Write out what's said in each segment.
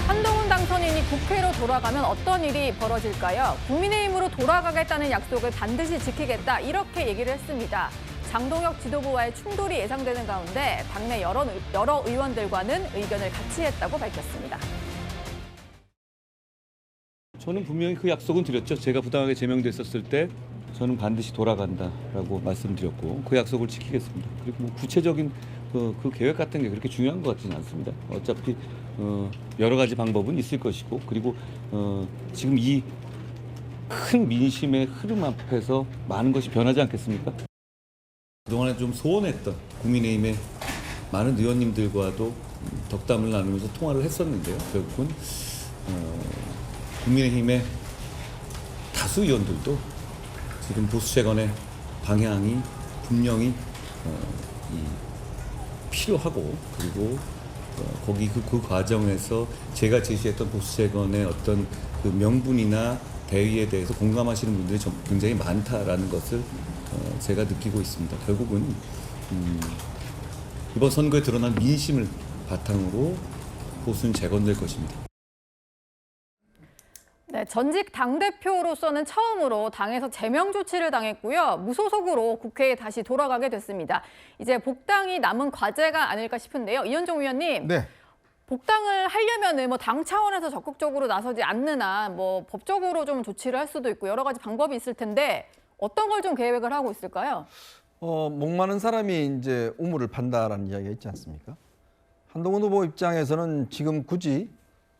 한동훈 당선인이 국회로 돌아가면 어떤 일이 벌어질까요? 국민의힘으로 돌아가겠다는 약속을 반드시 지키겠다 이렇게 얘기를 했습니다. 장동혁 지도부와의 충돌이 예상되는 가운데 당내 여러 의원들과는 의견을 같이 했다고 밝혔습니다. 저는 분명히 그 약속은 드렸죠. 제가 부당하게 제명됐었을 때 저는 반드시 돌아간다라고 말씀드렸고 그 약속을 지키겠습니다. 그리고 뭐 구체적인 그 계획 같은 게 그렇게 중요한 것 같지는 않습니다. 어차피 여러 가지 방법은 있을 것이고 그리고 지금 이 큰 민심의 흐름 앞에서 많은 것이 변하지 않겠습니까? 그동안에 좀 소원했던 국민의힘의 많은 의원님들과도 덕담을 나누면서 통화를 했었는데요. 결국은 국민의힘의 다수 의원들도 지금 보수 재건의 방향이 분명히 필요하고 그리고 거기 그 과정에서 제가 제시했던 보수 재건의 어떤 그 명분이나 대의에 대해서 공감하시는 분들이 굉장히 많다라는 것을 제가 느끼고 있습니다. 결국은 이번 선거에 드러난 민심을 바탕으로 보수는 재건될 것입니다. 네, 전직 당대표로서는 처음으로 당에서 제명 조치를 당했고요. 무소속으로 국회에 다시 돌아가게 됐습니다. 이제 복당이 남은 과제가 아닐까 싶은데요. 이현종 위원님, 네. 복당을 하려면은 뭐 당 차원에서 적극적으로 나서지 않는 한 뭐 법적으로 좀 조치를 할 수도 있고 여러 가지 방법이 있을 텐데 어떤 걸 좀 계획을 하고 있을까요? 목마른 사람이 이제 우물을 판다라는 이야기가 있지 않습니까? 한동훈 후보 입장에서는 지금 굳이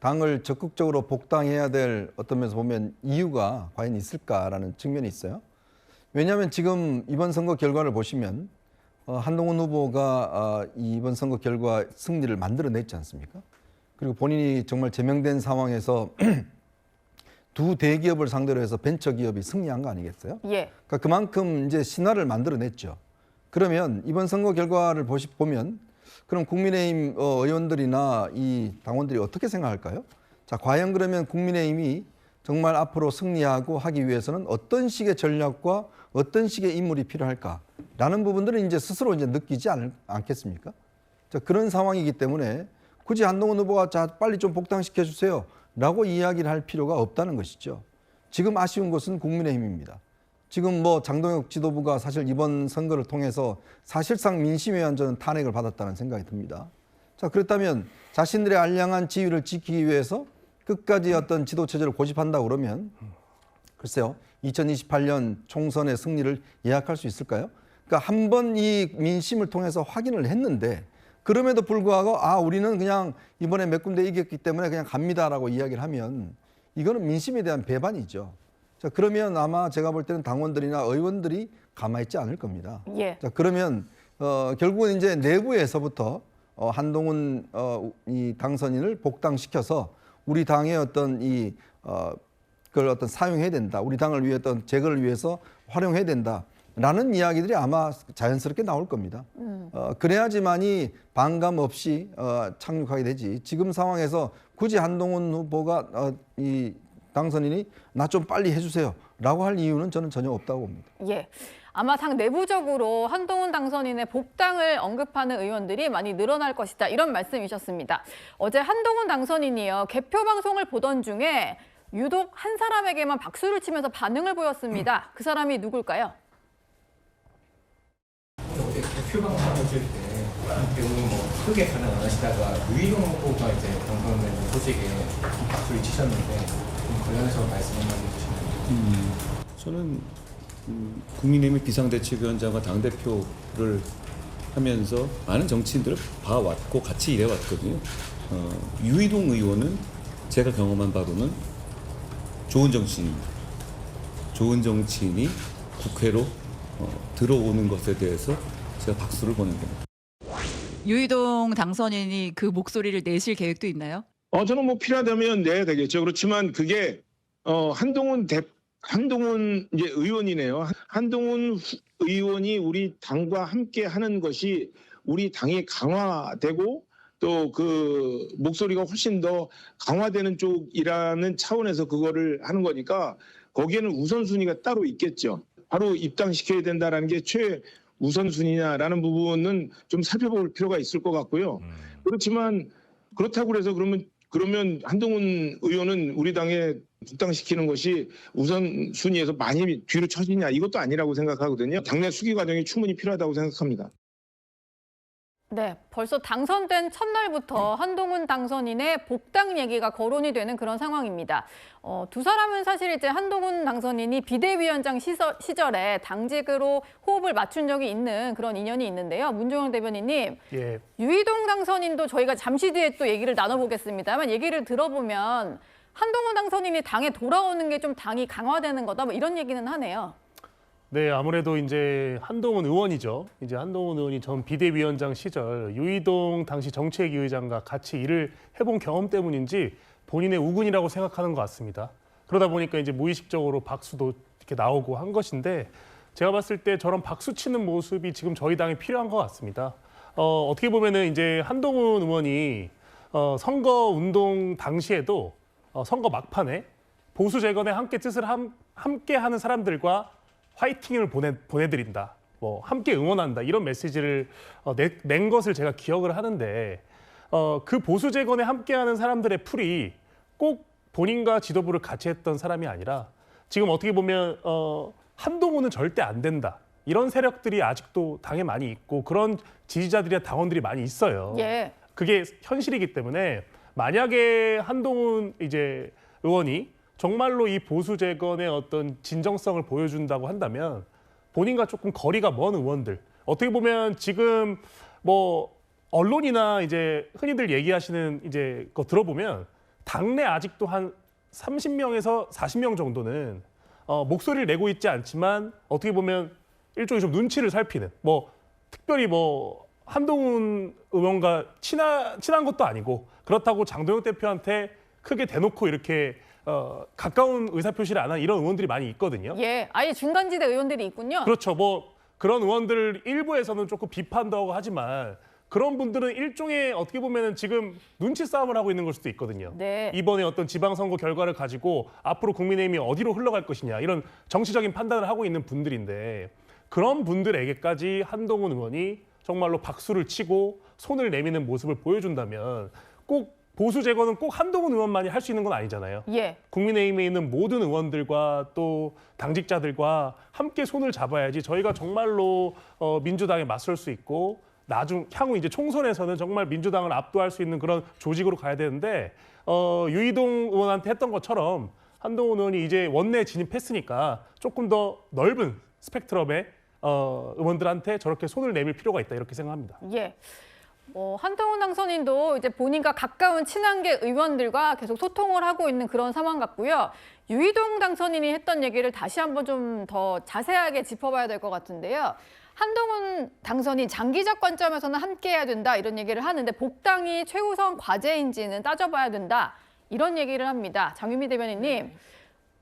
당을 적극적으로 복당해야 될 어떤 면에서 보면 이유가 과연 있을까라는 측면이 있어요. 왜냐하면 지금 이번 선거 결과를 보시면 한동훈 후보가 이번 선거 결과 승리를 만들어냈지 않습니까? 그리고 본인이 정말 제명된 상황에서 두 대기업을 상대로 해서 벤처기업이 승리한 거 아니겠어요? 예. 그러니까 그만큼 이제 신화를 만들어냈죠. 그러면 이번 선거 결과를 보면 그럼 국민의힘 의원들이나 이 당원들이 어떻게 생각할까요? 자, 과연 그러면 국민의힘이 정말 앞으로 승리하고 하기 위해서는 어떤 식의 전략과 어떤 식의 인물이 필요할까라는 부분들은 이제 스스로 이제 느끼지 않겠습니까? 자, 그런 상황이기 때문에 굳이 한동훈 후보가 자, 빨리 좀 복당시켜 주세요 라고 이야기를 할 필요가 없다는 것이죠. 지금 아쉬운 것은 국민의힘입니다. 지금 뭐 장동혁 지도부가 사실 이번 선거를 통해서 사실상 민심에 의한 저는 탄핵을 받았다는 생각이 듭니다. 자, 그렇다면 자신들의 알량한 지위를 지키기 위해서 끝까지 어떤 지도 체제를 고집한다고 그러면 글쎄요, 2028년 총선의 승리를 예약할 수 있을까요? 그러니까 한 번 이 민심을 통해서 확인을 했는데 그럼에도 불구하고 우리는 그냥 이번에 몇 군데 이겼기 때문에 그냥 갑니다라고 이야기를 하면 이거는 민심에 대한 배반이죠. 자, 그러면 아마 제가 볼 때는 당원들이나 의원들이 가만히 있지 않을 겁니다. 예. 자, 그러면 결국은 이제 내부에서부터 한동훈 이 당선인을 복당시켜서 우리 당의 어떤 그걸 어떤 사용해야 된다. 우리 당을 위해 어떤 재건을 위해서 활용해야 된다라는 이야기들이 아마 자연스럽게 나올 겁니다. 그래야지만이 반감 없이 착륙하게 되지. 지금 상황에서 굳이 한동훈 후보가 이 당선인이 나 좀 빨리 해주세요라고 할 이유는 저는 전혀 없다고 봅니다. 예. 아마 당 내부적으로 한동훈 당선인의 복당을 언급하는 의원들이 많이 늘어날 것이다. 이런 말씀이셨습니다. 어제 한동훈 당선인이요. 개표 방송을 보던 중에 유독 한 사람에게만 박수를 치면서 반응을 보였습니다. 그 사람이 누굴까요? 어제 개표 방송 하실 때 배우는 뭐 크게 반응 안 하시다가 유희룡 후보가 이제 당선된 소식에 박수를 치셨는데 관련해서 말씀 한마디 해주시면. 저는 국민의힘의 비상대책위원장과 당대표를 하면서 많은 정치인들을 봐왔고 같이 일해왔거든요. 유희동 의원은 제가 경험한 바로는 좋은 정치인입니다. 좋은 정치인이 국회로 들어오는 것에 대해서 제가 박수를 보낸 겁니다. 유희동 당선인이 그 목소리를 내실 계획도 있나요? 저는 뭐 필요하다면 내야 되겠죠. 그렇지만 그게 한동훈 이제 의원이네요. 한동훈 의원이 우리 당과 함께 하는 것이 우리 당이 강화되고 또 그 목소리가 훨씬 더 강화되는 쪽이라는 차원에서 그거를 하는 거니까 거기에는 우선순위가 따로 있겠죠. 바로 입당시켜야 된다라는 게 최우선순위냐라는 부분은 좀 살펴볼 필요가 있을 것 같고요. 그렇지만 그렇다고 해서 그러면 그러면 한동훈 의원은 우리 당에 복당시키는 것이 우선순위에서 많이 뒤로 처지냐 이것도 아니라고 생각하거든요. 당내 수기 과정이 충분히 필요하다고 생각합니다. 네, 벌써 당선된 첫날부터 한동훈 당선인의 복당 얘기가 거론이 되는 그런 상황입니다. 두 사람은 사실 이제 한동훈 당선인이 비대위원장 시절에 당직으로 호흡을 맞춘 적이 있는 그런 인연이 있는데요. 문종영 대변인님, 예. 유이동 당선인도 저희가 잠시 뒤에 또 얘기를 나눠보겠습니다만 얘기를 들어보면 한동훈 당선인이 당에 돌아오는 게 좀 당이 강화되는 거다, 뭐 이런 얘기는 하네요. 네, 아무래도 이제 한동훈 의원이죠. 이제 한동훈 의원이 전 비대위원장 시절 유이동 당시 정책위 의장과 같이 일을 해본 경험 때문인지 본인의 우군이라고 생각하는 것 같습니다. 그러다 보니까 이제 무의식적으로 박수도 이렇게 나오고 한 것인데 제가 봤을 때 저런 박수 치는 모습이 지금 저희 당에 필요한 것 같습니다. 어떻게 보면은 이제 한동훈 의원이 선거 운동 당시에도 선거 막판에 보수 재건에 함께 뜻을 함께 하는 사람들과 화이팅을 보내드린다, 뭐 함께 응원한다 이런 메시지를 낸 것을 제가 기억을 하는데 그 보수 재건에 함께하는 사람들의 풀이 꼭 본인과 지도부를 같이 했던 사람이 아니라 지금 어떻게 보면 한동훈은 절대 안 된다 이런 세력들이 아직도 당에 많이 있고 그런 지지자들이나 당원들이 많이 있어요. 예. 그게 현실이기 때문에 만약에 한동훈 이제 의원이 정말로 이 보수 재건의 어떤 진정성을 보여준다고 한다면 본인과 조금 거리가 먼 의원들, 어떻게 보면 지금 뭐 언론이나 이제 흔히들 얘기하시는 이제 거 들어보면 당내 아직도 한 30명에서 40명 정도는 목소리를 내고 있지 않지만 어떻게 보면 일종의 좀 눈치를 살피는, 뭐 특별히 뭐 한동훈 의원과 친한 것도 아니고 그렇다고 장동혁 대표한테 크게 대놓고 이렇게 가까운 의사표시를 안 하는 이런 의원들이 많이 있거든요. 예, 아예 중간지대 의원들이 있군요. 그렇죠. 뭐 그런 의원들 일부에서는 조금 비판도 하고 하지만 그런 분들은 일종의 어떻게 보면은 지금 눈치 싸움을 하고 있는 걸 수도 있거든요. 네. 이번에 어떤 지방선거 결과를 가지고 앞으로 국민의힘이 어디로 흘러갈 것이냐 이런 정치적인 판단을 하고 있는 분들인데 그런 분들에게까지 한동훈 의원이 정말로 박수를 치고 손을 내미는 모습을 보여준다면 꼭 보수 재건은 꼭 한동훈 의원만이 할 수 있는 건 아니잖아요. 예. 국민의힘에 있는 모든 의원들과 또 당직자들과 함께 손을 잡아야지 저희가 정말로 민주당에 맞설 수 있고 향후 이제 총선에서는 정말 민주당을 압도할 수 있는 그런 조직으로 가야 되는데 유이동 의원한테 했던 것처럼 한동훈 의원이 이제 원내에 진입했으니까 조금 더 넓은 스펙트럼의 의원들한테 저렇게 손을 내밀 필요가 있다 이렇게 생각합니다. 예. 한동훈 당선인도 이제 본인과 가까운 친한계 의원들과 계속 소통을 하고 있는 그런 상황 같고요. 유이동 당선인이 했던 얘기를 다시 한번 좀 더 자세하게 짚어봐야 될 것 같은데요. 한동훈 당선인 장기적 관점에서는 함께해야 된다 이런 얘기를 하는데 복당이 최우선 과제인지는 따져봐야 된다 이런 얘기를 합니다. 장유미 대변인님.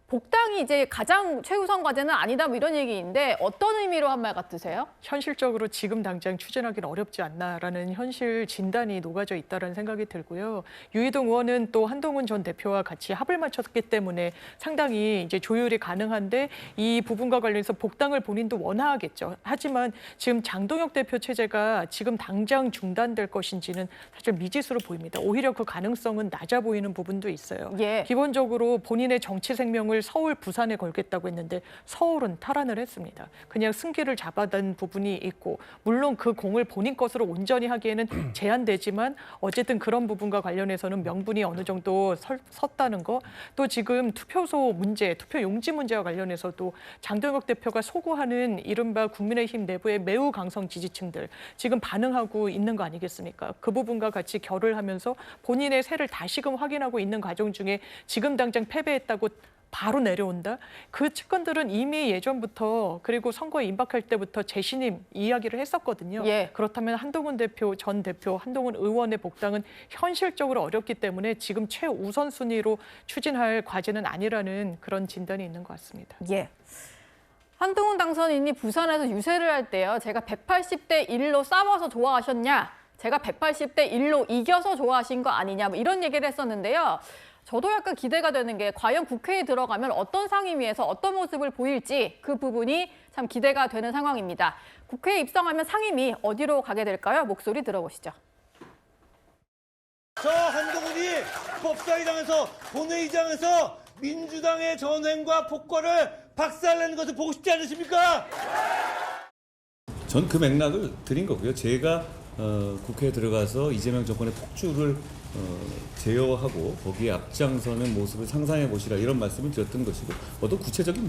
복당이 이제 가장 최우선 과제는 아니다 뭐 이런 얘기인데 어떤 의미로 한 말 같으세요? 현실적으로 지금 당장 추진하기는 어렵지 않나라는 현실 진단이 녹아져 있다는 생각이 들고요. 유이동 의원은 또 한동훈 전 대표와 같이 합을 맞췄기 때문에 상당히 이제 조율이 가능한데 이 부분과 관련해서 복당을 본인도 원하겠죠. 하지만 지금 장동혁 대표 체제가 지금 당장 중단될 것인지는 사실 미지수로 보입니다. 오히려 그 가능성은 낮아 보이는 부분도 있어요. 예. 기본적으로 본인의 정치 생명을 서울, 부산에 걸겠다고 했는데 서울은 탈환을 했습니다. 그냥 승기를 잡아둔 부분이 있고 물론 그 공을 본인 것으로 온전히 하기에는 제한되지만 어쨌든 그런 부분과 관련해서는 명분이 어느 정도 섰다는 거. 또 지금 투표소 문제, 투표 용지 문제와 관련해서도 장동혁 대표가 소구하는 이른바 국민의힘 내부의 매우 강성 지지층들 지금 반응하고 있는 거 아니겠습니까? 그 부분과 같이 결을 하면서 본인의 세를 다시금 확인하고 있는 과정 중에 지금 당장 패배했다고 바로 내려온다. 그 측근들은 이미 예전부터 그리고 선거에 임박할 때부터 재신임 이야기를 했었거든요. 예. 그렇다면 한동훈 대표, 전 대표, 한동훈 의원의 복당은 현실적으로 어렵기 때문에 지금 최우선순위로 추진할 과제는 아니라는 그런 진단이 있는 것 같습니다. 예. 한동훈 당선인이 부산에서 유세를 할 때요. 제가 180대 1로 싸워서 좋아하셨냐? 제가 180대 1로 이겨서 좋아하신 거 아니냐? 뭐 이런 얘기를 했었는데요. 저도 약간 기대가 되는 게 과연 국회에 들어가면 어떤 상임위에서 어떤 모습을 보일지 그 부분이 참 기대가 되는 상황입니다. 국회에 입성하면 상임위 어디로 가게 될까요? 목소리 들어보시죠. 저 한동훈이 법사위당에서 본회의장에서 민주당의 전횡과 폭거를 박살내는 것을 보고 싶지 않으십니까? 전 그 맥락을 드린 거고요. 제가 국회에 들어가서 이재명 정권의 폭주를 제어하고 거기에 앞장서는 모습을 상상해 보시라 이런 말씀을 드렸던 것이고 어떤 구체적인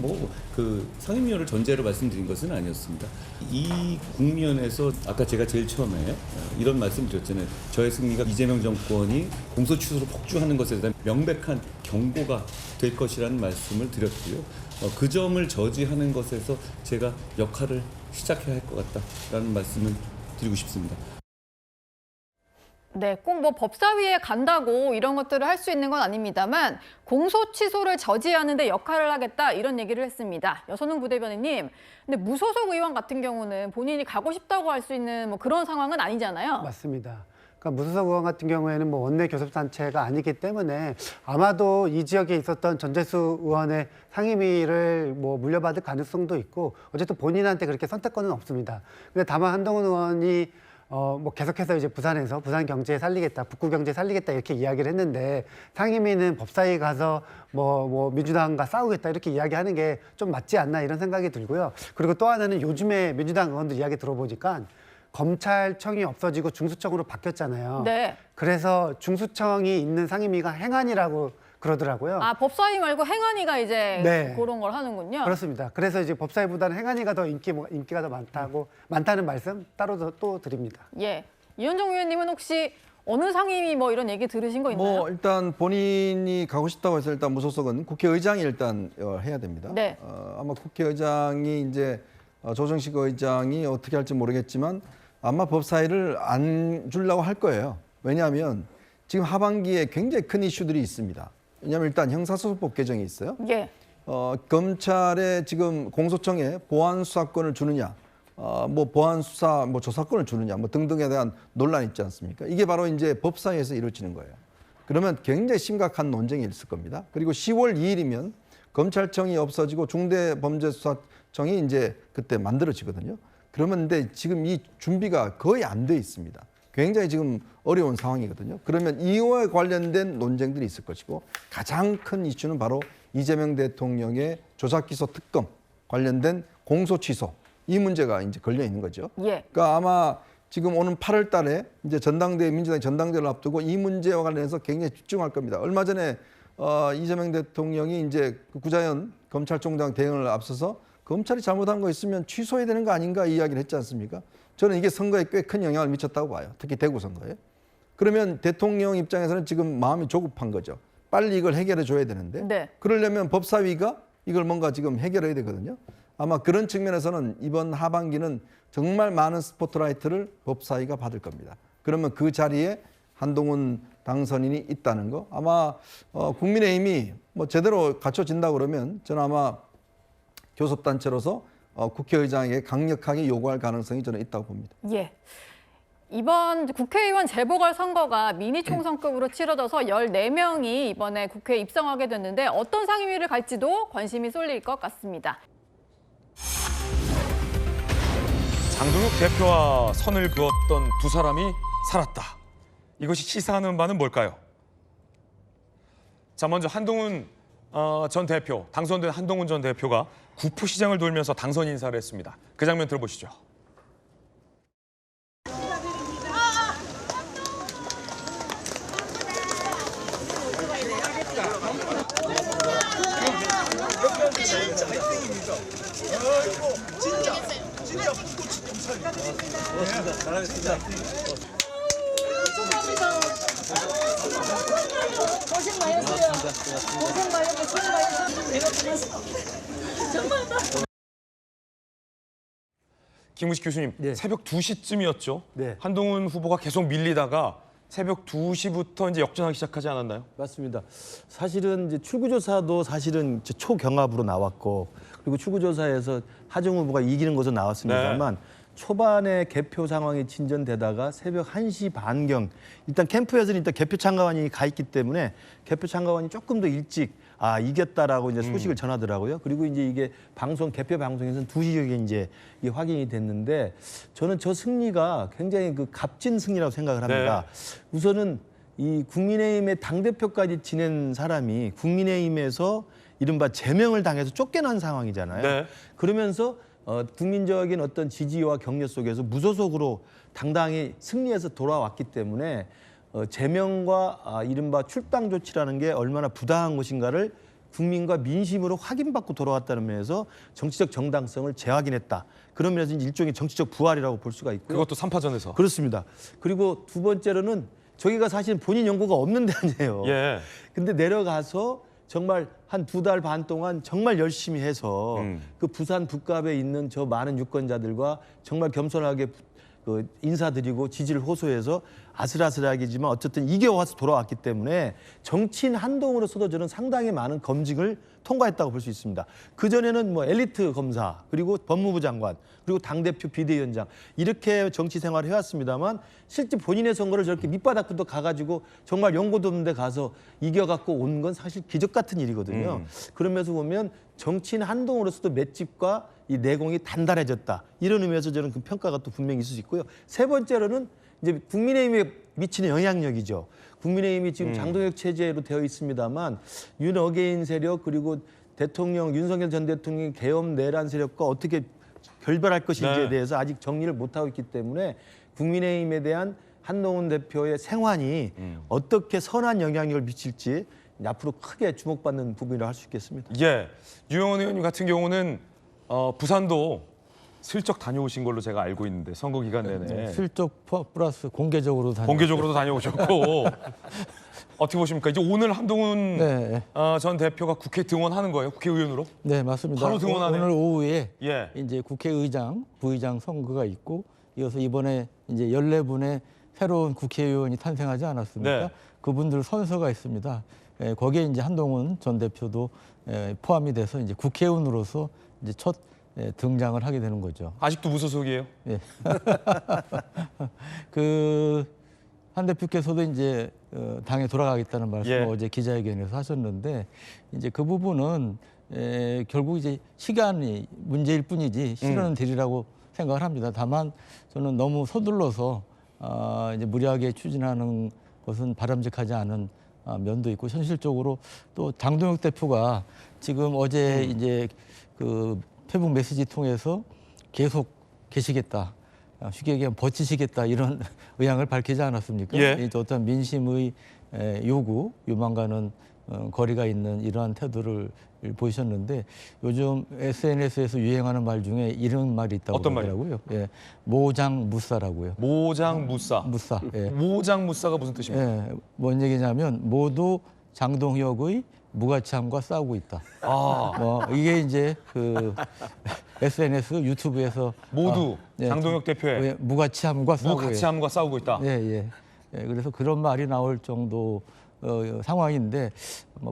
그 상임위원을 전제로 말씀드린 것은 아니었습니다. 이 국면에서 아까 제가 제일 처음에 이런 말씀 드렸잖아요. 저의 승리가 이재명 정권이 공소 취소로 폭주하는 것에 대한 명백한 경고가 될 것이라는 말씀을 드렸고요. 그 점을 저지하는 것에서 제가 역할을 시작해야 할 것 같다라는 말씀을 드리고 싶습니다. 네, 꼭 뭐 법사위에 간다고 이런 것들을 할 수 있는 건 아닙니다만 공소 취소를 저지하는 데 역할을 하겠다 이런 얘기를 했습니다. 여선웅 부대변인님, 근데 무소속 의원 같은 경우는 본인이 가고 싶다고 할 수 있는 뭐 그런 상황은 아니잖아요. 맞습니다. 그러니까 무소속 의원 같은 경우에는 뭐 원내 교섭단체가 아니기 때문에 아마도 이 지역에 있었던 전재수 의원의 상임위를 뭐 물려받을 가능성도 있고 어쨌든 본인한테 그렇게 선택권은 없습니다. 근데 다만 한동훈 의원이 뭐 계속해서 이제 부산에서 부산 경제 살리겠다, 북구 경제 살리겠다 이렇게 이야기를 했는데 상임위는 법사위 가서 뭐 민주당과 싸우겠다 이렇게 이야기하는 게 좀 맞지 않나 이런 생각이 들고요. 그리고 또 하나는 요즘에 민주당 의원들 이야기 들어보니까 검찰청이 없어지고 중수청으로 바뀌었잖아요. 네. 그래서 중수청이 있는 상임위가 행안이라고 그러더라고요. 아, 법사위 말고 행안위가 이제 네. 그런 걸 하는군요. 그렇습니다. 그래서 이제 법사위보다는 행안위가 더 인기가 더 많다는 말씀 따로 또 드립니다. 예. 이현정 의원님은 혹시 어느 상임위 뭐 이런 얘기 들으신 거 있나요? 뭐 일단 본인이 가고 싶다고 해서 일단 무소속은 국회의장이 일단 해야 됩니다. 네. 아마 국회의장이 이제 조정식 의장이 어떻게 할지 모르겠지만 아마 법사위를 안 주려고 할 거예요. 왜냐하면 지금 하반기에 굉장히 큰 이슈들이 있습니다. 왜냐하면 일단 형사소송법 개정이 있어요. 예. 검찰에 지금 공소청에 보안 수사권을 주느냐, 뭐 보안 수사 뭐 조사권을 주느냐, 뭐 등등에 대한 논란이 있지 않습니까? 이게 바로 이제 법사위에서 이루어지는 거예요. 그러면 굉장히 심각한 논쟁이 있을 겁니다. 그리고 10월 2일이면 검찰청이 없어지고 중대범죄수사청이 이제 그때 만들어지거든요. 그러면 근데 지금 이 준비가 거의 안 돼 있습니다. 굉장히 지금 어려운 상황이거든요. 그러면 이와 관련된 논쟁들이 있을 것이고 가장 큰 이슈는 바로 이재명 대통령의 조작기소 특검 관련된 공소 취소 이 문제가 이제 걸려 있는 거죠. 예. 그러니까 아마 지금 오는 8월 달에 이제 민주당 전당대회를 앞두고 이 문제와 관련해서 굉장히 집중할 겁니다. 얼마 전에 이재명 대통령이 이제 구자연 검찰총장 대행을 앞서서 검찰이 잘못한 거 있으면 취소해야 되는 거 아닌가 이 이야기를 했지 않습니까? 저는 이게 선거에 꽤 큰 영향을 미쳤다고 봐요. 특히 대구 선거에. 그러면 대통령 입장에서는 지금 마음이 조급한 거죠. 빨리 이걸 해결해 줘야 되는데. 네. 그러려면 법사위가 이걸 뭔가 지금 해결해야 되거든요. 아마 그런 측면에서는 이번 하반기는 정말 많은 스포트라이트를 법사위가 받을 겁니다. 그러면 그 자리에 한동훈 당선인이 있다는 거 아마 국민의힘이 뭐 제대로 갖춰진다고 그러면 저는 아마 교섭단체로서 국회의장에게 강력하게 요구할 가능성이 저는 있다고 봅니다. 예. 이번 국회의원 재보궐선거가 미니 총선급으로 치러져서 14명이 이번에 국회에 입성하게 됐는데 어떤 상임위를 갈지도 관심이 쏠릴 것 같습니다. 장동혁 대표와 선을 그었던 두 사람이 살았다. 이것이 시사하는 바는 뭘까요? 자, 먼저 한동훈 전 대표, 당선된 한동훈 전 대표가 구포시장을 돌면서 당선 인사를 했습니다. 그 장면 들어보시죠. 고생 많이 했어요. 고생 많이 했어요. 내가 보면서 정말 김우식 교수님, 네. 새벽 2시쯤이었죠. 네. 한동훈 후보가 계속 밀리다가 새벽 2시부터 이제 역전하기 시작하지 않았나요? 맞습니다. 사실은 이제 출구조사도 사실은 이제 초경합으로 나왔고 그리고 출구조사에서 하정 후보가 이기는 것으로 나왔습니다만 초반에 개표 상황이 진전되다가 새벽 1시 반경 일단 캠프에서는 일단 개표 참가관이 가 있기 때문에 개표 참가관이 조금 더 일찍 이겼다라고 이제 소식을 전하더라고요. 그리고 이제 이게 개표 방송에서는 2시경에 이제 이게 확인이 됐는데 저는 저 승리가 굉장히 그 값진 승리라고 생각을 합니다. 우선은 이 국민의힘의 당대표까지 지낸 사람이 국민의힘에서 이른바 제명을 당해서 쫓겨난 상황이잖아요. 네. 그러면서 국민적인 어떤 지지와 격려 속에서 무소속으로 당당히 승리해서 돌아왔기 때문에 제명과 이른바 출당 조치라는 게 얼마나 부당한 것인가를 국민과 민심으로 확인받고 돌아왔다는 면에서 정치적 정당성을 재확인했다. 그런 면에서 일종의 정치적 부활이라고 볼 수가 있고요. 그것도 3파전에서. 그렇습니다. 그리고 두 번째로는 저기가 사실 본인 연구가 없는 데 아니에요. 예. 근데 내려가서 정말 한 2달 반 동안 정말 열심히 해서 그 부산 북갑에 있는 저 많은 유권자들과 정말 겸손하게 그 인사드리고 지지를 호소해서 아슬아슬하게지만 어쨌든 이겨와서 돌아왔기 때문에 정치인 한동훈으로서도 저는 상당히 많은 검증을 통과했다고 볼 수 있습니다. 그전에는 뭐 엘리트 검사, 그리고 법무부 장관, 그리고 당대표 비대위원장 이렇게 정치 생활을 해왔습니다만 실제 본인의 선거를 저렇게 밑바닥부터 가가지고 정말 연고도 없는 데 가서 이겨갖고 온 건 사실 기적 같은 일이거든요. 그러면서 보면 정치인 한동훈으로서도 맷집과 이 내공이 단단해졌다. 이런 의미에서 저는 그 평가가 또 분명히 있을 수 있고요. 세 번째로는 이제 국민의힘에 미치는 영향력이죠. 국민의힘이 지금 장동혁 체제로 되어 있습니다만 윤어게인 세력 그리고 대통령 윤석열 전 대통령의 계엄 내란 세력과 어떻게 결별할 것인지에 대해서 아직 정리를 못하고 있기 때문에 국민의힘에 대한 한동훈 대표의 생환이 어떻게 선한 영향력을 미칠지 앞으로 크게 주목받는 부분이라고 할 수 있겠습니다. 예, 유영원 의원님 같은 경우는 부산도 슬쩍 다녀오신 걸로 제가 알고 있는데 선거 기간 내내 슬쩍 플러스 공개적으로도 다녀오셨고 어떻게 보십니까? 이제 오늘 한동훈 네. 전 대표가 국회 등원하는 거예요? 국회의원으로? 네, 맞습니다. 바로 등원하네요. 오늘 오후에 예. 이제 국회의장, 부의장 선거가 있고 이어서 이번에 이제 14분의 새로운 국회의원이 탄생하지 않았습니까? 네. 그분들 선서가 있습니다. 거기에 이제 한동훈 전 대표도 포함이 돼서 이제 국회의원으로서 이제 첫 등장을 하게 되는 거죠. 아직도 무소속이에요? 예. 그 한 대표께서도 이제 당에 돌아가겠다는 말씀을 어제 기자회견에서 하셨는데 이제 그 부분은 결국 이제 시간이 문제일 뿐이지 실현은 되리라고 생각을 합니다. 다만 저는 너무 서둘러서 이제 무리하게 추진하는 것은 바람직하지 않은 면도 있고 현실적으로 또 장동혁 대표가 지금 어제 이제 그 페북 메시지 통해서 계속 계시겠다. 쉽게 얘기하면 버티시겠다 이런 의향을 밝히지 않았습니까? 예. 이제 어떤 민심의 요구, 요망과는 거리가 있는 이러한 태도를 보이셨는데 요즘 SNS에서 유행하는 말 중에 이런 말이 있다고 어떤 하더라고요. 예, 모장무사라고요. 모장무사. 무사. 예. 모장무사가 무슨 뜻입니까? 예, 뭔 얘기냐면 모두 장동혁의 무가치함과 싸우고 있다. 이게 이제 그 SNS, 유튜브에서 모두 장동혁 대표의 무가치함과 싸우고 있다. 예. 그래서 그런 말이 나올 정도 상황인데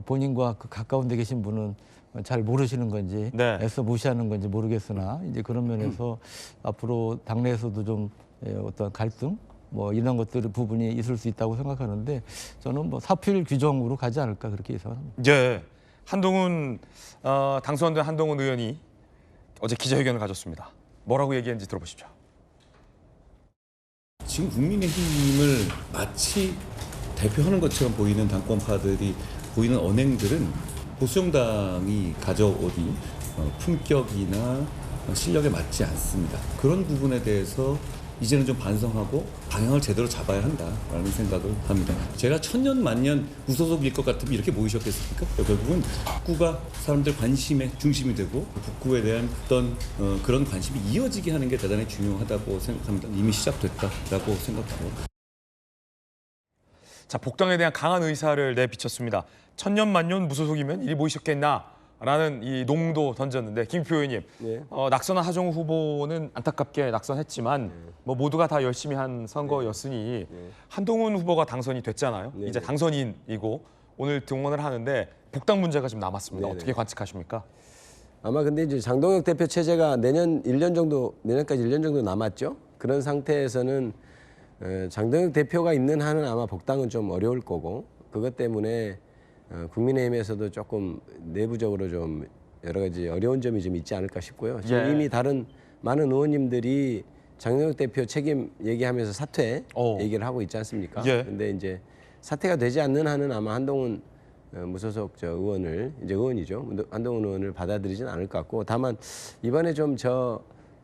본인과 그 가까운 데 계신 분은 잘 모르시는 건지 애써 무시하는 건지 모르겠으나 이제 그런 면에서 앞으로 당내에서도 좀 어떤 갈등 이런 것들 부분이 있을 수 있다고 생각하는데 저는 사필 규정으로 가지 않을까 그렇게 예상합니다. 예, 한동훈 당선된 한동훈 의원이 어제 기자회견을 가졌습니다. 뭐라고 얘기했는지 들어보시죠. 지금 국민의힘을 마치 대표하는 것처럼 보이는 당권파들이 보이는 언행들은 보수정당이 가져오니 품격이나 실력에 맞지 않습니다. 그런 부분에 대해서 이제는 좀 반성하고 방향을 제대로 잡아야 한다라는 생각을 합니다. 제가 천년 만년 무소속일 것 같으면 이렇게 모이셨겠습니까? 결국은 북구가 사람들 관심의 중심이 되고 북구에 대한 어떤 그런 관심이 이어지게 하는 게 대단히 중요하다고 생각합니다. 이미 시작됐다라고 생각하고. 자, 복당에 대한 강한 의사를 내비쳤습니다. 천년만년 무소속이면 이리 모이셨겠나? 라는 이 농도 던졌는데 김표 의원님, 낙선한 하정우 후보는 안타깝게 낙선했지만 모두가 다 열심히 한 선거였으니 한동훈 후보가 당선이 됐잖아요. 이제 당선인이고 오늘 등원을 하는데 복당 문제가 좀 남았습니다. 어떻게 관측하십니까? 아마 근데 이제 장동혁 대표 체제가 내년까지 1년 정도 남았죠. 그런 상태에서는 장동혁 대표가 있는 한은 아마 복당은 좀 어려울 거고 그것 때문에 국민의힘에서도 조금 내부적으로 좀 여러 가지 어려운 점이 좀 있지 않을까 싶고요. 지금 이미 다른 많은 의원님들이 장동혁 대표 책임 얘기하면서 사퇴 얘기를 하고 있지 않습니까? 근데 이제 사퇴가 되지 않는 한은 아마 한동훈 무소속 의원을 이제 의원이죠. 한동훈 의원을 받아들이진 않을 것 같고 다만 이번에 좀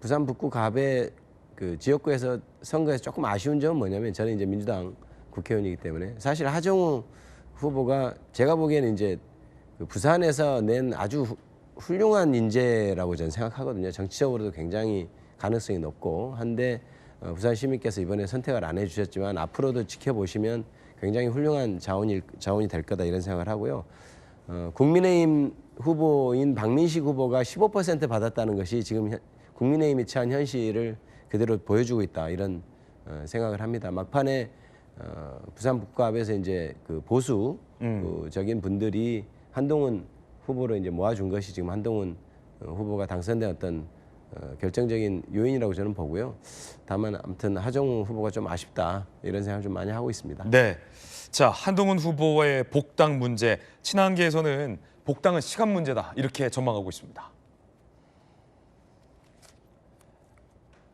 부산 북구 갑의 그 지역구에서 선거에서 조금 아쉬운 점은 뭐냐면 저는 이제 민주당 국회의원이기 때문에 사실 하정우 후보가 제가 보기에는 이제 그 부산에서 낸 아주 훌륭한 인재라고 저는 생각하거든요. 정치적으로도 굉장히 가능성이 높고 한데 부산 시민께서 이번에 선택을 안 해주셨지만 앞으로도 지켜보시면 굉장히 훌륭한 자원이 될 거다 이런 생각을 하고요. 국민의힘 후보인 박민식 후보가 15% 받았다는 것이 지금 국민의힘이 처한 현실을 그대로 보여주고 있다 이런 생각을 합니다. 막판에 부산 북구갑에서 이제 그 보수적인 분들이 한동훈 후보를 이제 모아준 것이 지금 한동훈 후보가 당선된 어떤 결정적인 요인이라고 저는 보고요. 다만 아무튼 하정우 후보가 좀 아쉽다 이런 생각을 좀 많이 하고 있습니다. 네. 자, 한동훈 후보의 복당 문제, 친한계에서는 복당은 시간 문제다 이렇게 전망하고 있습니다.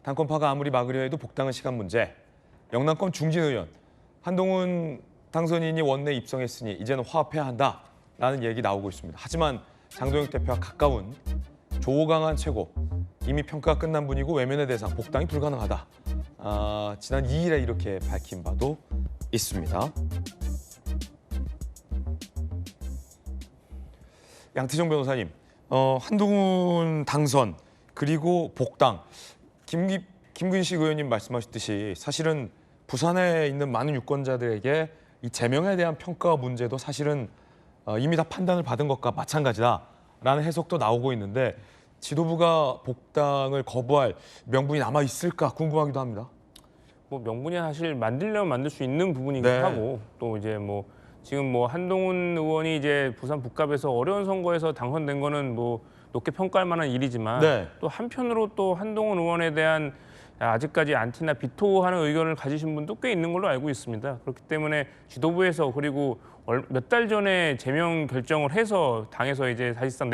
당권파가 아무리 막으려 해도 복당은 시간 문제. 영남권 중진 의원 한동훈 당선인이 원내 입성했으니 이제는 화합해야 한다라는 얘기 나오고 있습니다. 하지만 장동혁 대표와 가까운 조강한 최고 이미 평가가 끝난 분이고 외면의 대상 복당이 불가능하다. 지난 2일에 이렇게 밝힌 바도 있습니다. 양태정 변호사님, 한동훈 당선 그리고 복당 김근식 의원님 말씀하셨듯이 사실은 부산에 있는 많은 유권자들에게 이 제명에 대한 평가 문제도 사실은 이미 다 판단을 받은 것과 마찬가지다라는 해석도 나오고 있는데 지도부가 복당을 거부할 명분이 남아 있을까 궁금하기도 합니다. 뭐 명분이 사실 만들려면 만들 수 있는 부분이기도 네. 하고 또 이제 뭐 지금 뭐 한동훈 의원이 이제 부산 북갑에서 어려운 선거에서 당선된 거는 뭐 높게 평가할 만한 일이지만 네. 또 한편으로 또 한동훈 의원에 대한 아직까지 안티나 비토하는 의견을 가지신 분도 꽤 있는 걸로 알고 있습니다. 그렇기 때문에 지도부에서 그리고 몇 달 전에 제명 결정을 해서 당에서 이제 사실상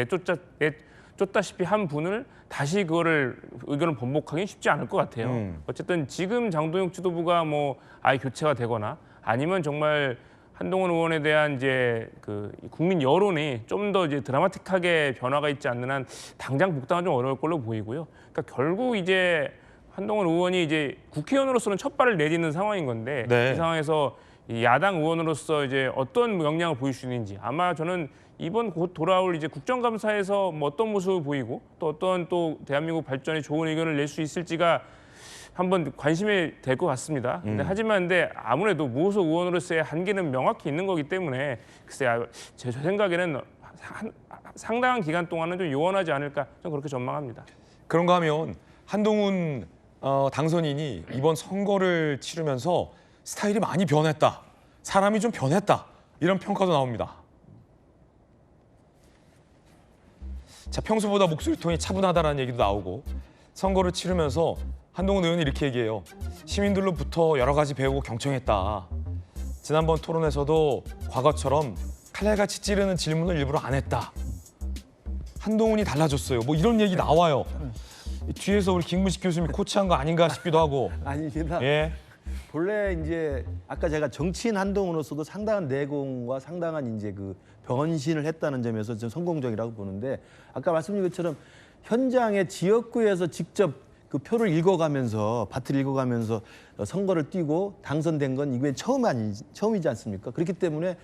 쫓다시피 한 분을 다시 그거를 의견을 번복하기는 쉽지 않을 것 같아요. 어쨌든 지금 장동혁 지도부가 뭐 아예 교체가 되거나 아니면 정말 한동훈 의원에 대한 이제 그 국민 여론이 좀 더 이제 드라마틱하게 변화가 있지 않는 한 당장 복당은 좀 어려울 걸로 보이고요. 그러니까 결국 이제 한동훈 의원이 이제 국회의원으로서는 첫 발을 내딛는 상황인 건데 네. 이 상황에서 이 야당 의원으로서 이제 어떤 역량을 보일 수 있는지 아마 저는 이번 곧 돌아올 이제 국정감사에서 뭐 어떤 모습을 보이고 또 어떤 또 대한민국 발전에 좋은 의견을 낼 수 있을지가 한번 관심이 될 것 같습니다. 근데 하지만 아무래도 무소속 의원으로서의 한계는 명확히 있는 거기 때문에 글쎄 제 생각에는 상당한 기간 동안은 좀 요원하지 않을까 좀 그렇게 전망합니다. 그런가 하면 한동훈 당선인이 이번 선거를 치르면서 스타일이 많이 변했다. 사람이 좀 변했다. 이런 평가도 나옵니다. 자, 평소보다 목소리 톤이 차분하다는 얘기도 나오고 선거를 치르면서 한동훈 의원이 이렇게 얘기해요. 시민들로부터 여러 가지 배우고 경청했다. 지난번 토론에서도 과거처럼 칼날같이 찌르는 질문을 일부러 안 했다. 한동훈이 달라졌어요. 뭐 이런 얘기 나와요. 뒤에서 우리 김문식 교수님이 코치한 거 아닌가 싶기도 하고. 아닙니다. 예. 본래 이제 아까 제가 정치인 한동훈으로서도 상당한 내공과 상당한 이제 그 변신을 했다는 점에서 좀 성공적이라고 보는데 아까 말씀드린 것처럼 현장의 지역구에서 직접 그 표를 읽어가면서 밭을 읽어가면서 선거를 뛰고 당선된 건 이게 처음이지 않습니까? 그렇기 때문에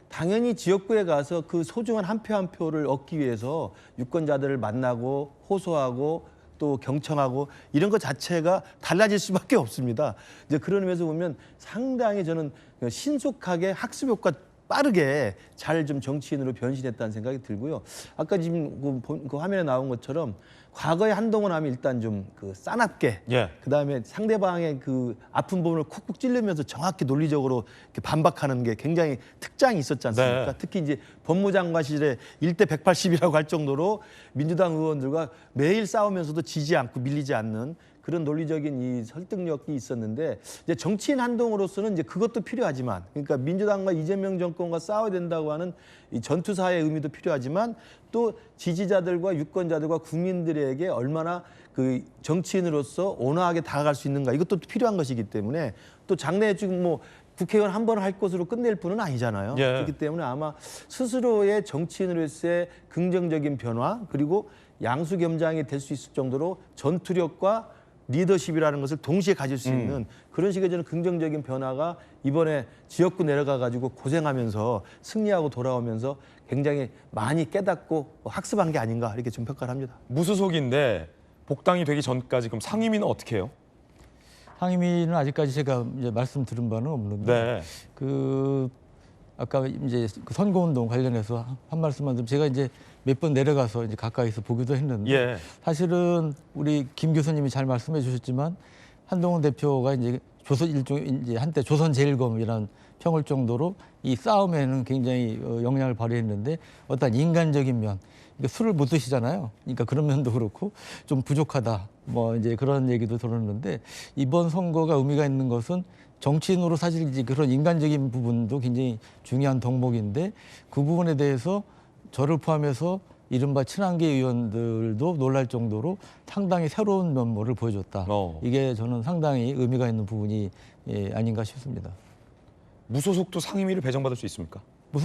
당연히 지역구에 가서 그 소중한 한 표 한 표를 얻기 위해서 유권자들을 만나고 호소하고 또 경청하고 이런 것 자체가 달라질 수밖에 없습니다. 이제 그런 의미에서 보면 상당히 저는 신속하게 학습 효과 빠르게 잘 좀 정치인으로 변신했다는 생각이 들고요. 아까 지금 그 화면에 나온 것처럼 과거에 한동훈 하면 일단 좀 그 싸납게, 예. 그다음에 상대방의 그 아픈 부분을 콕콕 찔르면서 정확히 논리적으로 이렇게 반박하는 게 굉장히 특장이 있었지 않습니까? 네. 특히 이제 법무장관 시절에 1대 180이라고 할 정도로 민주당 의원들과 매일 싸우면서도 지지 않고 밀리지 않는 그런 논리적인 이 설득력이 있었는데 이제 정치인 한동훈으로서는 이제 그것도 필요하지만 그러니까 민주당과 이재명 정권과 싸워야 된다고 하는 이 전투사의 의미도 필요하지만 또 지지자들과 유권자들과 국민들에게 얼마나 그 정치인으로서 온화하게 다가갈 수 있는가 이것도 필요한 것이기 때문에 또 장래에 지금 뭐 국회의원 한 번 할 것으로 끝낼 뿐은 아니잖아요. 예. 그렇기 때문에 아마 스스로의 정치인으로서의 긍정적인 변화 그리고 양수겸장이 될 수 있을 정도로 전투력과 리더십이라는 것을 동시에 가질 수 있는 그런 식의 저는 긍정적인 변화가 이번에 지역구 내려가 가지고 고생하면서 승리하고 돌아오면서 굉장히 많이 깨닫고 학습한 게 아닌가 이렇게 좀 평가를 합니다. 무소속인데 복당이 되기 전까지 그럼 상임위는 어떻게 해요? 상임위는 아직까지 제가 이제 말씀 들은 바는 없는데 네. 그 아까 이제 그 선거운동 관련해서 한 말씀만 좀 제가 이제 몇 번 내려가서 이제 가까이서 보기도 했는데 예. 사실은 우리 김 교수님이 잘 말씀해 주셨지만 한동훈 대표가 이제 조선 일종의 이제 한때 조선제일검이라는 평을 정도로 이 싸움에는 굉장히 영향을 발휘했는데 어떤 인간적인 면, 그러니까 술을 못 드시잖아요. 그러니까 그런 면도 그렇고 좀 부족하다. 뭐 이제 그런 얘기도 들었는데 이번 선거가 의미가 있는 것은 정치인으로 사실 이제 그런 인간적인 부분도 굉장히 중요한 덕목인데 그 부분에 대해서 저를 포함해서 이른바 친한계 의원들도 놀랄 정도로 상당히 새로운 면모를 보여줬다. 이게 저는 상당히 의미가 있는 부분이 아닌가 싶습니다. 무소속도 상임위를 배정받을 수 있습니까?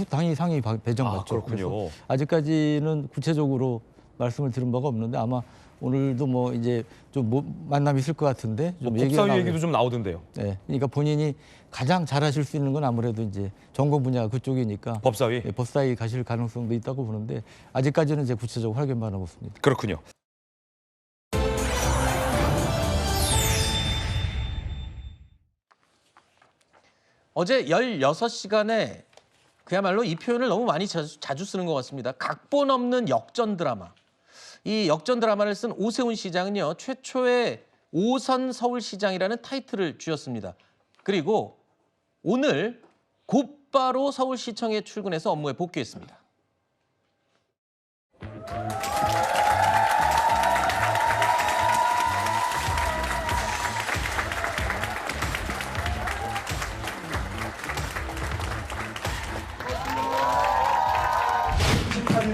당연히 상임위 배정받죠. 그렇군요. 그래서 아직까지는 구체적으로 말씀을 들은 바가 없는데 아마 오늘도 뭐 이제 좀 만남이 있을 것 같은데 좀 법사위 얘기도 좀 나오던데요. 네, 그러니까 본인이 가장 잘하실 수 있는 건 아무래도 이제 전공 분야가 그쪽이니까 법사위? 네, 법사위 가실 가능성도 있다고 보는데 아직까지는 제 구체적으로 확인 바는 없습니다. 그렇군요. 어제 16시간에 그야말로 이 표현을 너무 많이 자주 쓰는 것 같습니다. 각본 없는 역전 드라마. 이 역전 드라마를 쓴 오세훈 시장은요. 최초의 5선 서울시장이라는 타이틀을 쥐었습니다. 그리고 오늘 곧바로 서울시청에 출근해서 업무에 복귀했습니다.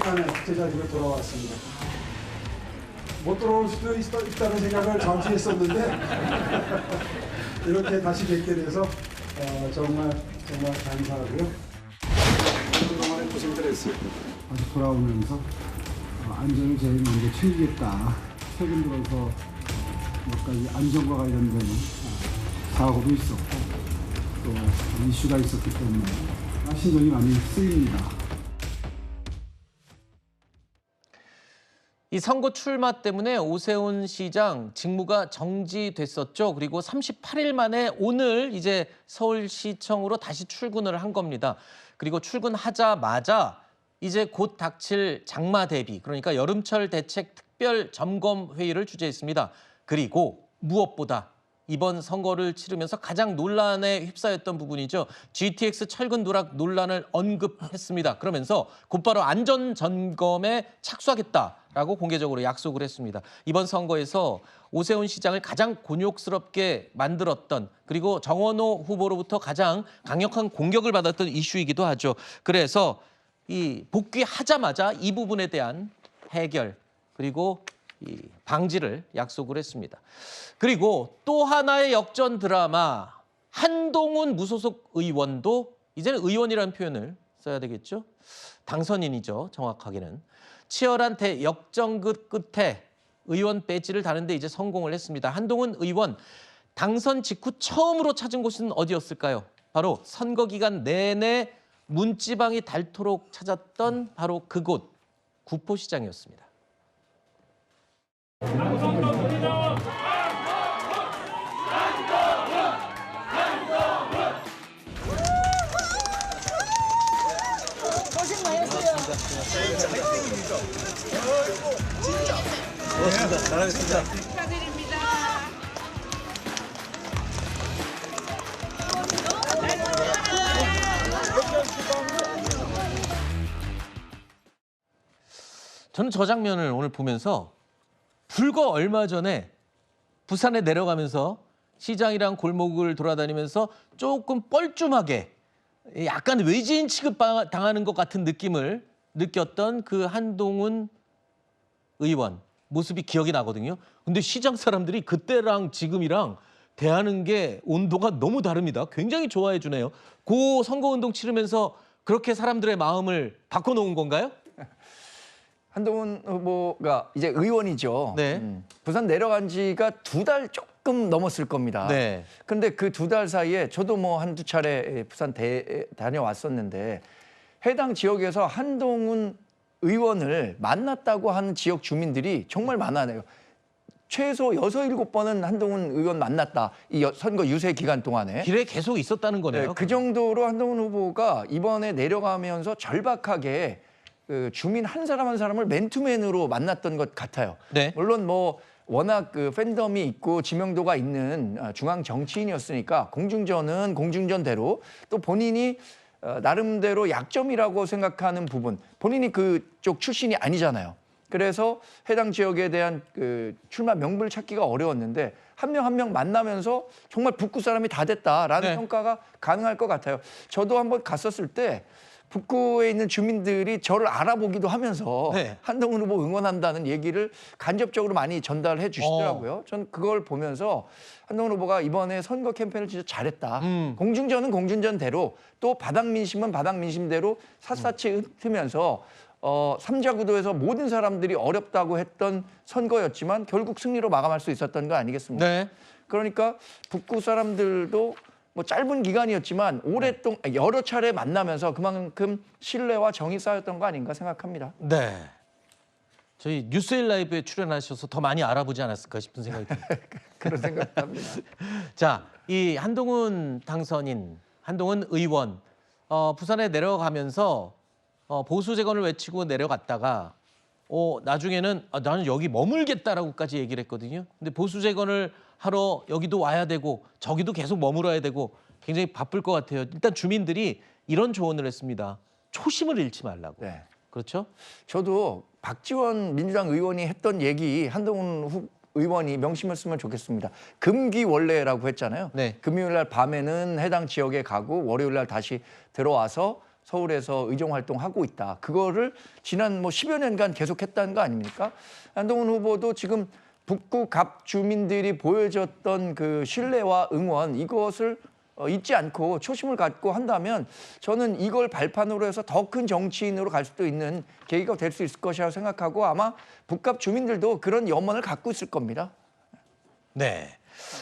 만에 제자리로 돌아왔습니다. 못 돌아올 수도 있다는 생각을 잠시 했었는데 이렇게 다시 뵙게 돼서 정말 감사하고요. 그동안에 고생들 했어요. 다시 돌아오면서 안전을 제일 먼저 챙기겠다. 최근 들어서 몇 가지 안전과 관련된 사고도 있었고 또 이슈가 있었기 때문에 신경이 많이 쓰입니다. 이 선거 출마 때문에 오세훈 시장 직무가 정지됐었죠. 그리고 38일 만에 오늘 이제 서울시청으로 다시 출근을 한 겁니다. 그리고 출근하자마자 이제 곧 닥칠 장마 대비, 그러니까 여름철 대책 특별 점검 회의를 주재했습니다. 그리고 무엇보다 이번 선거를 치르면서 가장 논란에 휩싸였던 부분이죠. GTX 철근 누락 논란을 언급했습니다. 그러면서 곧바로 안전 점검에 착수하겠다라고 공개적으로 약속을 했습니다. 이번 선거에서 오세훈 시장을 가장 곤욕스럽게 만들었던, 그리고 정원호 후보로부터 가장 강력한 공격을 받았던 이슈이기도 하죠. 그래서 이 복귀하자마자 이 부분에 대한 해결 그리고 이 방지를 약속을 했습니다. 그리고 또 하나의 역전 드라마, 한동훈 무소속 의원도 이제는 의원이라는 표현을 써야 되겠죠. 당선인이죠, 정확하게는. 치열한 역전극 끝에 의원 배지를 다는데 이제 성공을 했습니다. 한동훈 의원 당선 직후 처음으로 찾은 곳은 어디였을까요? 바로 선거 기간 내내 문지방이 닳도록 찾았던 바로 그곳, 구포시장이었습니다. 고생 많으셨어요. 고맙습니다. 잘하겠습니다. 축하드립니다. 저는 저 장면을 오늘 보면서 불과 얼마 전에 부산에 내려가면서 시장이랑 골목을 돌아다니면서 조금 뻘쭘하게 약간 외지인 취급당하는 것 같은 느낌을 느꼈던 그 한동훈 의원 모습이 기억이 나거든요. 근데 시장 사람들이 그때랑 지금이랑 대하는 게 온도가 너무 다릅니다. 굉장히 좋아해 주네요. 그 선거운동 치르면서 그렇게 사람들의 마음을 바꿔놓은 건가요? 한동훈 후보가 이제 의원이죠. 네. 부산 내려간 지가 2달 조금 넘었을 겁니다. 네. 그런데 그 2달 사이에 저도 뭐 한두 차례 부산 다녀왔었는데 해당 지역에서 한동훈 의원을 만났다고 하는 지역 주민들이 정말 많아요. 최소 6, 7번은 한동훈 의원 만났다. 이 선거 유세 기간 동안에. 길에 계속 있었다는 거네요. 네, 그 정도로 한동훈 후보가 이번에 내려가면서 절박하게 그 주민 한 사람 한 사람을 맨투맨으로 만났던 것 같아요. 네. 물론 뭐 워낙 그 팬덤이 있고 지명도가 있는 중앙 정치인이었으니까 공중전은 공중전대로 또 본인이 나름대로 약점이라고 생각하는 부분, 본인이 그쪽 출신이 아니잖아요. 그래서 해당 지역에 대한 그 출마 명분을 찾기가 어려웠는데 한 명 한 명 만나면서 정말 북구 사람이 다 됐다라는 네. 평가가 가능할 것 같아요. 저도 한번 갔었을 때 북구에 있는 주민들이 저를 알아보기도 하면서 네. 한동훈 후보 응원한다는 얘기를 간접적으로 많이 전달해 주시더라고요. 전 그걸 보면서 한동훈 후보가 이번에 선거 캠페인을 진짜 잘했다. 공중전은 공중전대로 또 바닥 민심은 바닥 민심대로 샅샅이 흩으면서 삼자 구도에서 모든 사람들이 어렵다고 했던 선거였지만 결국 승리로 마감할 수 있었던 거 아니겠습니까? 네. 그러니까 북구 사람들도 뭐 짧은 기간이었지만 오랫동안 여러 차례 만나면서 그만큼 신뢰와 정이 쌓였던 거 아닌가 생각합니다. 네. 저희 뉴스일 라이브에 출연하셔서 더 많이 알아보지 않았을까 싶은 생각이 듭니다. 그런 생각도 합니다. 자, 이 한동훈 당선인, 한동훈 의원 부산에 내려가면서 보수 재건을 외치고 내려갔다가 나중에는 나는 여기 머물겠다라고까지 얘기를 했거든요. 근데 보수 재건을 하러 여기도 와야 되고 저기도 계속 머물어야 되고 굉장히 바쁠 것 같아요. 일단 주민들이 이런 조언을 했습니다. 초심을 잃지 말라고. 네. 그렇죠? 저도 박지원 민주당 의원이 했던 얘기 한동훈 의원이 명심을 쓰면 좋겠습니다. 금기원래라고 했잖아요. 네. 금요일 날 밤에는 해당 지역에 가고 월요일 날 다시 들어와서 서울에서 의정 활동하고 있다. 그거를 지난 10여 년간 계속했다는 거 아닙니까? 한동훈 후보도 지금 북구 갑 주민들이 보여줬던 그 신뢰와 응원 이것을 잊지 않고 초심을 갖고 한다면 저는 이걸 발판으로 해서 더 큰 정치인으로 갈 수도 있는 계기가 될 수 있을 것이라고 생각하고 아마 북갑 주민들도 그런 염원을 갖고 있을 겁니다. 네.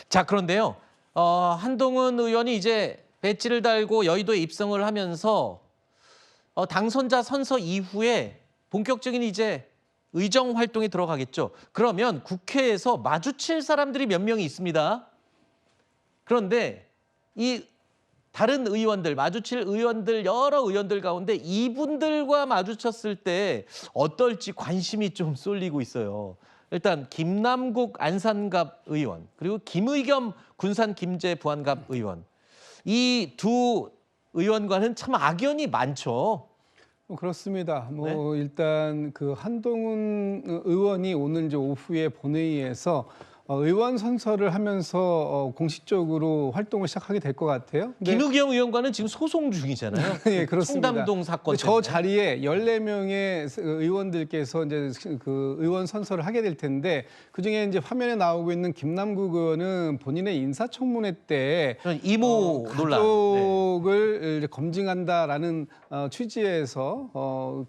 자, 그런데요. 한동훈 의원이 이제 배지를 달고 여의도에 입성을 하면서 당선자 선서 이후에 본격적인 이제 의정 활동에 들어가겠죠. 그러면 국회에서 마주칠 사람들이 몇 명이 있습니다. 그런데 이 다른 의원들, 마주칠 의원들, 여러 의원들 가운데 이분들과 마주쳤을 때 어떨지 관심이 좀 쏠리고 있어요. 일단 김남국 안산갑 의원, 그리고 김의겸 군산 김제 부안갑 의원. 이 두 의원과는 참 악연이 많죠. 그렇습니다. 일단 그 한동훈 의원이 오늘 이제 오후에 본회의에서 의원 선서를 하면서 공식적으로 활동을 시작하게 될 것 같아요. 김의겸 의원과는 지금 소송 중이잖아요. 네, 그렇습니다. 청담동 사건 저 때문에. 자리에 14명의 의원들께서 이제 그 의원 선서를 하게 될 텐데 그중에 이제 화면에 나오고 있는 김남국 의원은 본인의 인사청문회 때 이모 논란 가족을 이제 검증한다라는 취지에서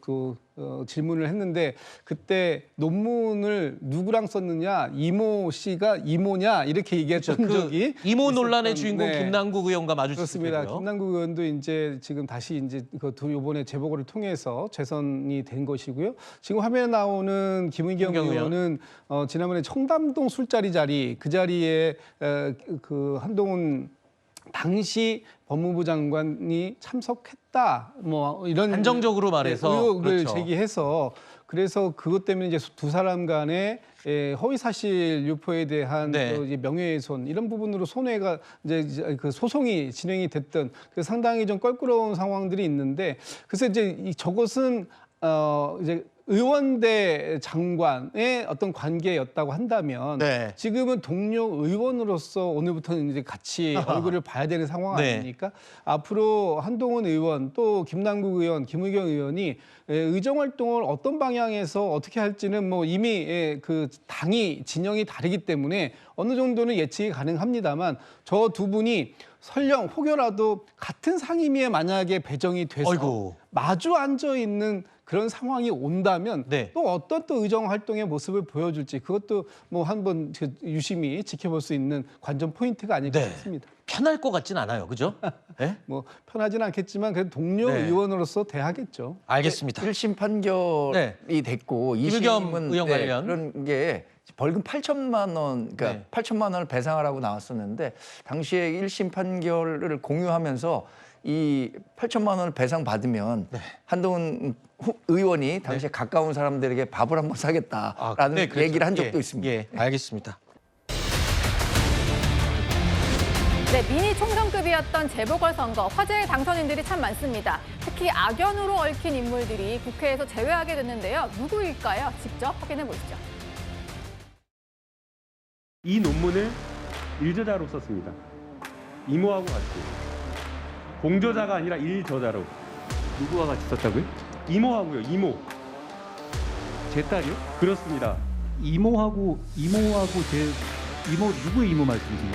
질문을 했는데 그때 논문을 누구랑 썼느냐 이모 씨가 이모냐 이렇게 얘기했던 적이 이모 논란의 주인공 네. 김남국 의원과 마주쳤습니다. 그렇습니다. 김남국 의원도 이제 지금 다시 이제 이번에 재보궐을 통해서 재선이 된 것이고요. 지금 화면에 나오는 김의겸 의원은 지난번에 청담동 술자리 그 자리에 그 한동훈 당시 법무부 장관이 참석했다 이런 한정적으로 말해서 의혹을 그렇죠. 제기해서 그래서 그것 때문에 이제 두 사람 간의 허위 사실 유포에 대한 이제 명예훼손 이런 부분으로 손해가 이제 그 소송이 진행이 됐던 상당히 좀 껄끄러운 상황들이 있는데 그래서 이제 저것은 이제 의원대 장관의 어떤 관계였다고 한다면 네. 지금은 동료 의원으로서 오늘부터는 이제 같이 얼굴을 봐야 되는 상황 네. 아닙니까? 앞으로 한동훈 의원 또 김남국 의원, 김의겸 의원이 의정 활동을 어떤 방향에서 어떻게 할지는 뭐 이미 그 당이 진영이 다르기 때문에 어느 정도는 예측이 가능합니다만 저 두 분이 설령 혹여라도 같은 상임위에 만약에 배정이 돼서 어이구. 마주 앉아 있는 그런 상황이 온다면 네. 또 어떤 또 의정 활동의 모습을 보여줄지 그것도 뭐 한번 유심히 지켜볼 수 있는 관전 포인트가 아닐까 네. 싶습니다. 편할 것 같진 않아요, 그죠? 네? 뭐 편하지는 않겠지만 그래도 동료 네. 의원으로서 대하겠죠. 알겠습니다. 1심 판결이 됐고 김의겸 2심은 의원 관련. 그런 게 벌금 8천만 원, 그러니까 네. 8천만 원을 배상하라고 나왔었는데 당시에 1심 판결을 공유하면서 이 8천만 원을 배상 받으면 한동훈 의원이 당시에 가까운 사람들에게 밥을 한번 사겠다라는 네, 그렇죠. 얘기를 한 적도 예, 있습니다. 예, 알겠습니다. 네, 미니 총선급이었던 재보궐선거 화제의 당선인들이 참 많습니다. 특히 악연으로 얽힌 인물들이 국회에서 제외하게 됐는데요. 누구일까요? 직접 확인해 보시죠. 이 논문을 일저자로 썼습니다. 이모하고 같이. 공저자가 아니라 일저자로. 누구와 같이 썼다고요? 이모하고요. 이모. 제 딸이요? 그렇습니다. 이모하고 제 이모 누구의 이모 말씀이세요?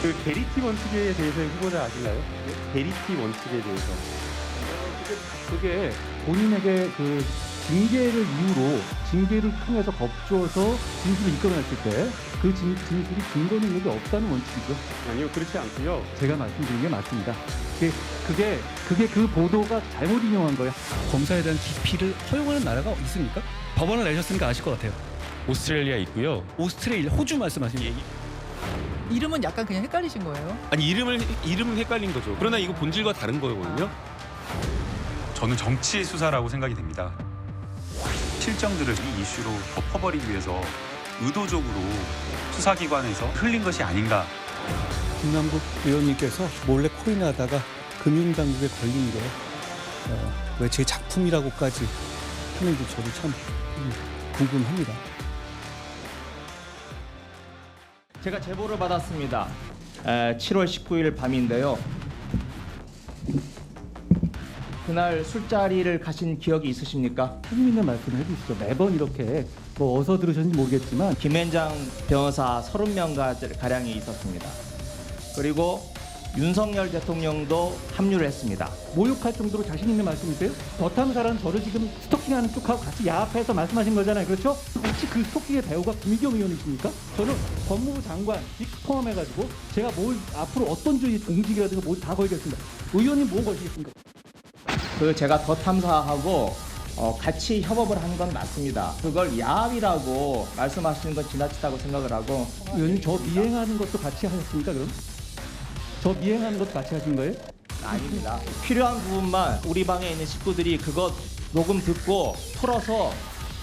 그 게리티 원칙에 대해서 후보자 아시나요? 게리티 원칙에 대해서. 그게 본인에게 그 징계를 통해서 겁주어서 진술을 이끌어냈을 때 그 진술이 근거 능력이 없다는 원칙이죠. 아니요, 그렇지 않고요. 제가 말씀드린 게 맞습니다. 그게 그 보도가 잘못 인용한 거예요. 검사에 대한 기피를 허용하는 나라가 있습니까? 법안을 내셨으니까 아실 것 같아요. 오스트레일리아 있고요. 호주 말씀하시는 이름은 약간 그냥 헷갈리신 거예요? 아니 이름은 헷갈린 거죠. 그러나 이거 본질과 다른 거거든요. 저는 정치 수사라고 생각이 됩니다. 실정들을 이 이슈로 덮어버리기 위해서 의도적으로 수사기관에서 흘린 것이 아닌가. 김남국 의원님께서 몰래 코인하다가 금융당국에 걸린 게 왜 제 작품이라고까지 하는지 저도 참 궁금합니다. 제가 제보를 받았습니다. 7월 19일 밤인데요. 그날 술자리를 가신 기억이 있으십니까? 책임 있는 말씀을 해주시죠. 매번 이렇게 뭐 어디서 들으셨는지 모르겠지만 김앤장 변호사 30명 가량이 있었습니다. 그리고 윤석열 대통령도 합류를 했습니다. 모욕할 정도로 자신 있는 말씀이세요? 더탐사라는 저를 지금 스토킹하는 쪽하고 같이 야합해서 말씀하신 거잖아요. 그렇죠? 혹시 그 스토킹의 배우가 김의겸 의원이십니까? 저는 법무부 장관 포함해가지고 제가 뭘 앞으로 어떤 주의 공직이라든가 뭘 다 걸겠습니다. 의원님 뭐 걸시겠습니까? 제가 더 탐사하고 같이 협업을 한 건 맞습니다. 그걸 야합이라고 말씀하시는 건 지나치다고 생각을 하고. 의원님 저 미행하는 것도 같이 하셨습니까 그럼? 저 미행하는 것도 같이 하신 거예요? 아닙니다. 필요한 부분만 우리 방에 있는 식구들이 그것 녹음 듣고 풀어서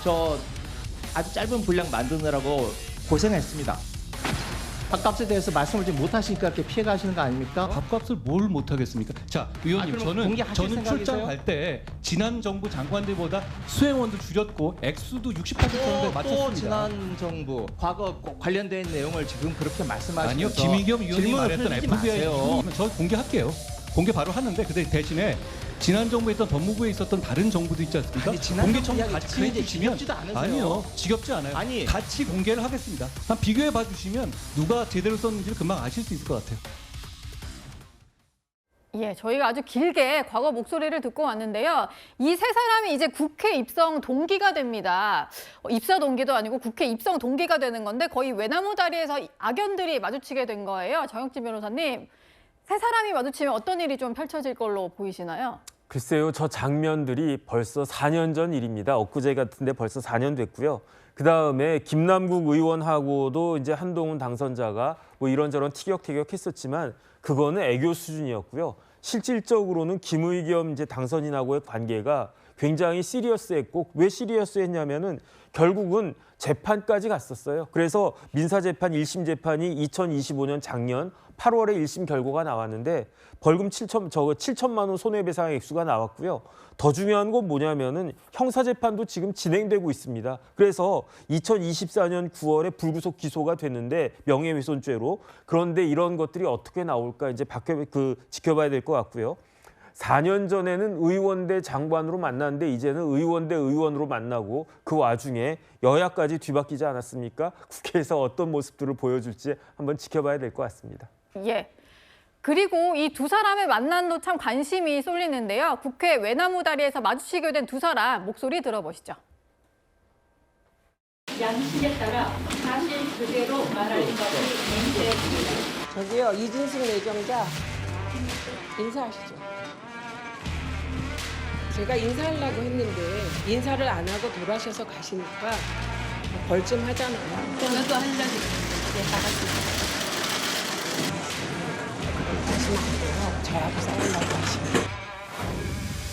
저 아주 짧은 분량 만드느라고 고생했습니다. 밥값에 대해서 말씀을 좀 못하시니까 이렇게 피해가시는 거 아닙니까? 밥값을 뭘 못하겠습니까? 자, 의원님 저는 출장 갈 때 지난 정부 장관들보다 수행원도 줄였고 액수도 68%에 맞췄습니다. 또 지난 정부 과거 관련된 내용을 지금 그렇게 말씀하시면서 아니요, 김의겸 의원이 말했던 FBI 마세요. 저 공개할게요. 공개 바로 하는데 그 대신에 지난 정부에 있던 법무부에 있었던 다른 정부도 있지 않습니까? 아니, 지난 공개 정부 청 이야기 같이 해주시면 지겹지도 않으세요? 아니요, 지겹지 않아요. 아니. 같이 공개를 하겠습니다. 한 비교해 봐주시면 누가 제대로 썼는지를 금방 아실 수 있을 것 같아요. 예, 저희가 아주 길게 과거 목소리를 듣고 왔는데요. 이 세 사람이 이제 국회 입성 동기가 됩니다. 입사 동기도 아니고 국회 입성 동기가 되는 건데 거의 외나무 다리에서 악연들이 마주치게 된 거예요. 정혁진 변호사님, 세 사람이 마주치면 어떤 일이 좀 펼쳐질 걸로 보이시나요? 글쎄요, 저 장면들이 벌써 4년 전 일입니다. 엊그제 같은데 벌써 4년 됐고요. 그 다음에 김남국 의원하고도 이제 한동훈 당선자가 뭐 이런저런 티격태격했었지만 그거는 애교 수준이었고요. 실질적으로는 김의겸 이제 당선인하고의 관계가 굉장히 시리어스했고 왜 시리어스했냐면은 결국은 재판까지 갔었어요. 그래서 민사재판 1심 재판이 2025년 작년 8월에 1심 결과가 나왔는데 벌금 7천만 원 손해배상 액수가 나왔고요. 더 중요한 건 뭐냐면은 형사재판도 지금 진행되고 있습니다. 그래서 2024년 9월에 불구속 기소가 됐는데 명예훼손죄로. 그런데 이런 것들이 어떻게 나올까 이제 지켜봐야 될 것 같고요. 4년 전에는 의원 대 장관으로 만났는데 이제는 의원 대 의원으로 만나고 그 와중에 여야까지 뒤바뀌지 않았습니까? 국회에서 어떤 모습들을 보여줄지 한번 지켜봐야 될 것 같습니다. 예. 그리고 이 두 사람의 만남도 참 관심이 쏠리는데요. 국회 외나무 다리에서 마주치게 된 두 사람 목소리 들어보시죠. 양식에 따라 사실 그대로 말할 것이 맹세입니다. 저기요, 이진숙 내정자 인사하시죠. 제가 인사하려고 했는데 인사를 안 하고 돌아셔서 가시니까 벌점 하잖아요. 저도 하려고 했는데 나갔습니다. 하시면 안 돼요. 저하고 싸우려고 하시면.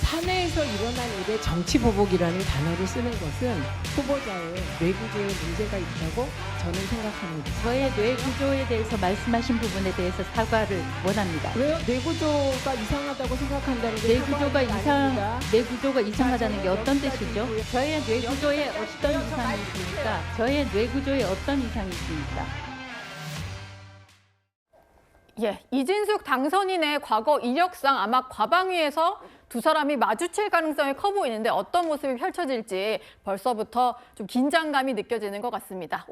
사내에서 일어난 일에 정치 보복이라는 단어를 쓰는 것은 후보자의 뇌구조에 문제가 있다고 저는 생각합니다. 저의 뇌 구조에 대해서 말씀하신 부분에 대해서 사과를 원합니다. 왜요? 뇌구조가 이상하다고 생각한다는 게 뇌 구조가 이상하다는 게 어떤 뜻이죠? 저의 뇌 구조에 어떤 이상이 있습니까? 저의 뇌 구조에 어떤 이상이 있습니까? 예, 이진숙 당선인의 과거 이력상 아마 과방위에서 두 사람이 마주칠 가능성이 커 보이는데 어떤 모습이 펼쳐질지 벌써부터 좀 긴장감이 느껴지는 것 같습니다.